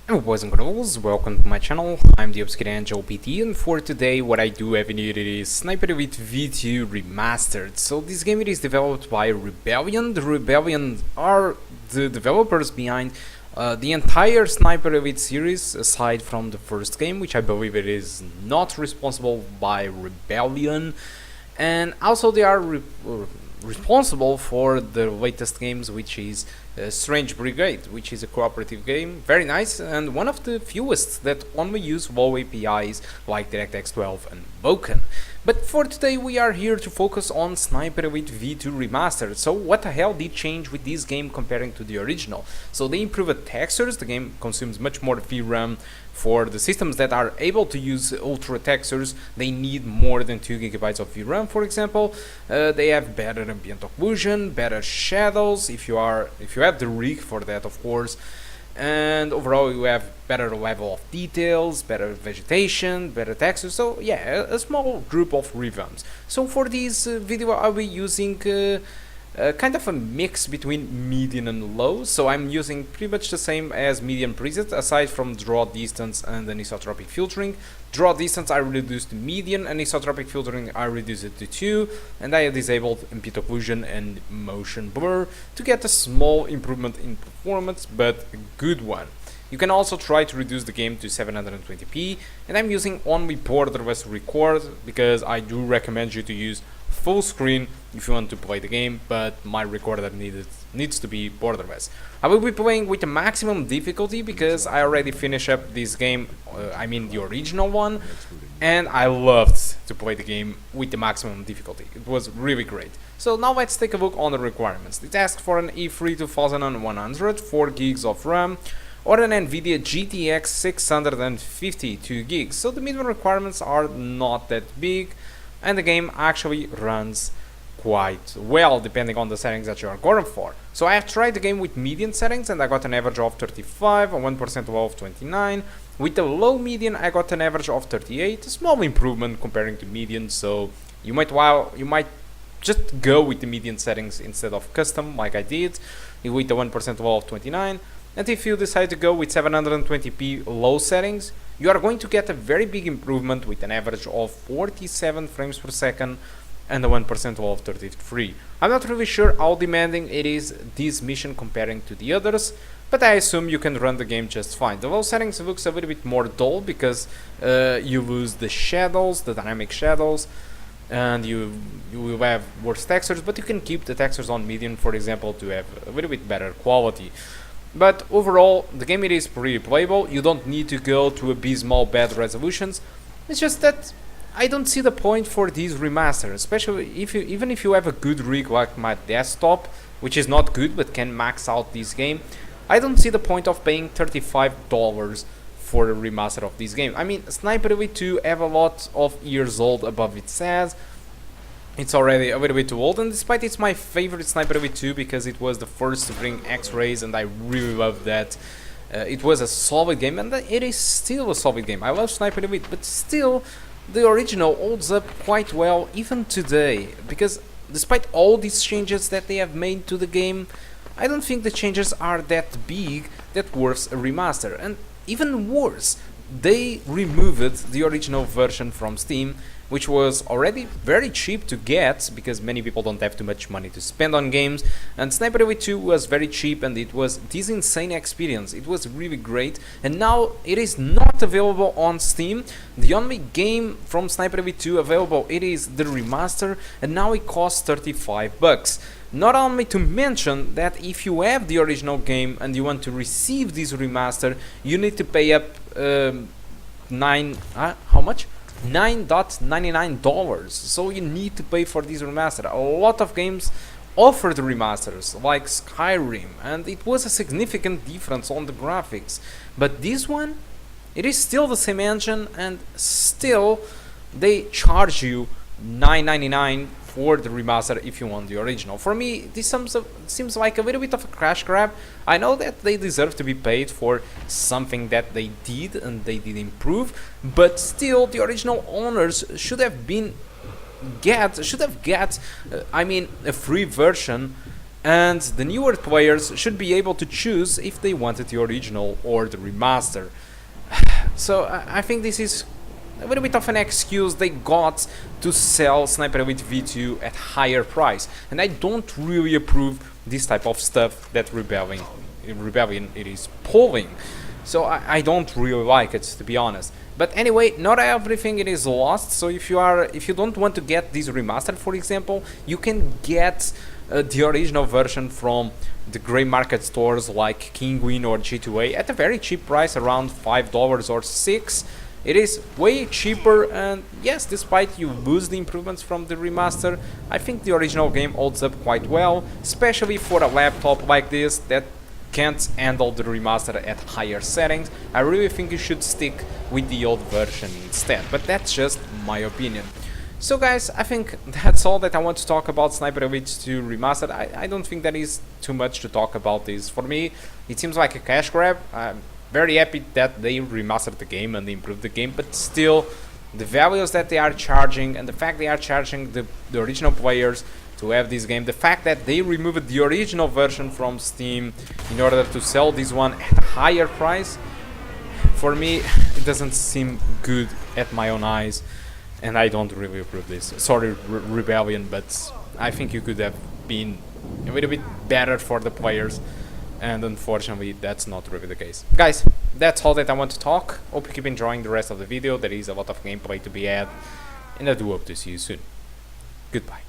Hello boys and girls, welcome to my channel. I'm the Obscure Angel PT, and for today what I do have needed is Sniper Elite V2 Remastered. So this game it is developed by Rebellion. The Rebellion are the developers behind the entire Sniper Elite series, aside from the first game, which I believe it is not responsible by Rebellion. And also they are responsible for the latest games, which is Strange Brigade, which is a cooperative game, very nice, and one of the fewest that only use WoW APIs like DirectX 12 and Vulkan. But for today we are here to focus on Sniper Elite V2 Remastered. So what the hell did change with this game comparing to the original? So they improved textures, the game consumes much more VRAM. For the systems that are able to use ultra textures, they need more than 2 GB of VRAM, for example. They have better ambient occlusion, better shadows, if you have the rig for that, of course. And overall you have better level of details, better vegetation, better textures. So yeah, a small group of revamps. So for this video I'll be using kind of a mix between medium and low, so I'm using pretty much the same as medium preset, aside from draw distance and anisotropic filtering. Draw distance I reduced to medium, anisotropic filtering I reduced it to 2, and I disabled ambient occlusion and motion blur to get a small improvement in performance, but a good one. You can also try to reduce the game to 720p, and I'm using only borderless record because I do recommend you to use full screen if you want to play the game, but my recorder needs to be borderless. I will be playing with the maximum difficulty because I already finished up this game, I mean the original one, and I loved to play the game with the maximum difficulty. It was really great. So now let's take a look on the requirements. It asks for an i3 2100, 4 gigs of RAM, or an Nvidia GT 650 2 gigs. So the minimum requirements are not that big, and the game actually runs quite well depending on the settings that you are going for. So I have tried the game with median settings and I got an average of 35, a 1% low of 29. With the low median I got an average of 38, a small improvement comparing to median, so you might just go with the median settings instead of custom like I did with the 1% low of 29. And if you decide to go with 720p low settings, you are going to get a very big improvement with an average of 47 frames per second and a 1% low of 33. I'm not really sure how demanding it is this mission comparing to the others, but I assume you can run the game just fine. The low settings looks a little bit more dull because you lose the shadows, the dynamic shadows, and you will have worse textures, but you can keep the textures on medium, for example, to have a little bit better quality. But overall, the game it is pretty playable. You don't need to go to abysmal bad resolutions. It's just that I don't see the point for these remasters, especially even if you have a good rig like my desktop, which is not good but can max out this game. I don't see the point of paying $35 for a remaster of this game. I mean, Sniper Elite 2 have a lot of years old above its head. It's already a little bit too old, and despite it's my favorite Sniper Elite 2 because it was the first to bring X-rays and I really love that. It was a solid game, and it is still a solid game. I love Sniper Elite, but still the original holds up quite well even today, because despite all these changes that they have made to the game, I don't think the changes are that big that worth a remaster. And even worse, they removed the original version from Steam, which was already very cheap to get because many people don't have too much money to spend on games, and Sniper Elite 2 was very cheap and it was this insane experience. It was really great, and now it is not available on Steam. The only game from Sniper Elite 2 available it is the remaster, and now it costs $35. Not only to mention that if you have the original game and you want to receive this remaster, you need to pay up how much? $9.99. So you need to pay for this remaster. A lot of games offer the remasters like Skyrim, and it was a significant difference on the graphics, but this one it is still the same engine and still they charge you $9.99 for the remaster if you want the original. For me, this seems like a little bit of a crash grab. I know that they deserve to be paid for something that they did and they did improve, but still the original owners should have get I mean a free version and the newer players should be able to choose if they wanted the original or the remaster. So I think this is a little bit of an excuse they got to sell Sniper Elite V2 at higher price, and I don't really approve this type of stuff that Rebellion it is pulling. So I don't really like it, to be honest. But anyway, not everything it is lost. So if you don't want to get this remastered, for example, you can get the original version from the grey market stores like Kinguin or G2A at a very cheap price, around $5 or $6. It is way cheaper, and yes, despite you lose the improvements from the remaster, I think the original game holds up quite well, especially for a laptop like this that can't handle the remaster at higher settings. I really think you should stick with the old version instead, but that's just my opinion. So guys, I think that's all that I want to talk about Sniper Elite 2 Remastered. I don't think there is too much to talk about this. For me, it seems like a cash grab. I'm very happy that they remastered the game and improved the game, but still, the values that they are charging and the fact they are charging the original players to have this game, the fact that they removed the original version from Steam in order to sell this one at a higher price, for me, it doesn't seem good at my own eyes. And I don't really approve this. Sorry, Rebellion, but I think you could have been a little bit better for the players, and unfortunately that's not really the case. Guys, that's all that I want to talk. Hope you keep enjoying the rest of the video. There is a lot of gameplay to be had, and I do hope to see you soon. Goodbye.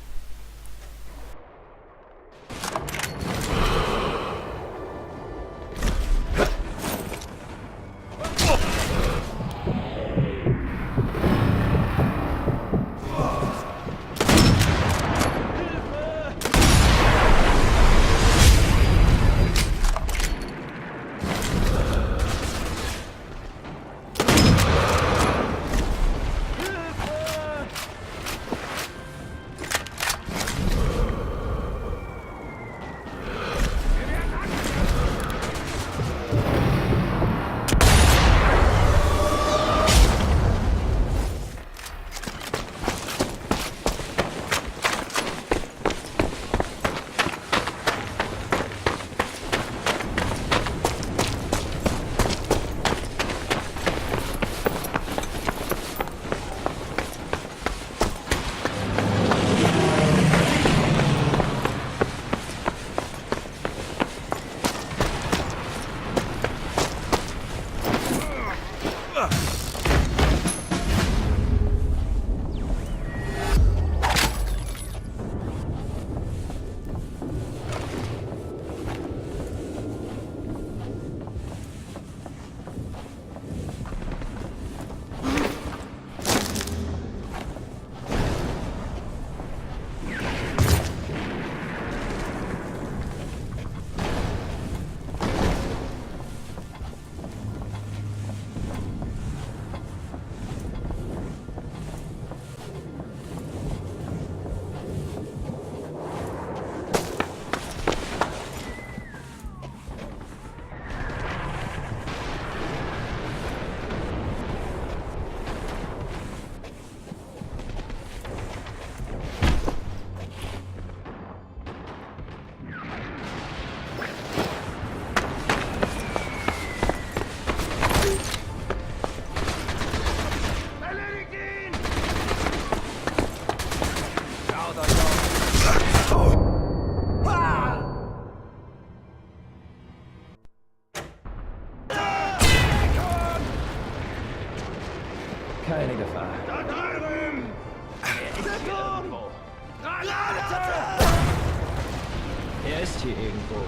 Keine Gefahr. Da drüben! Er ist hier irgendwo.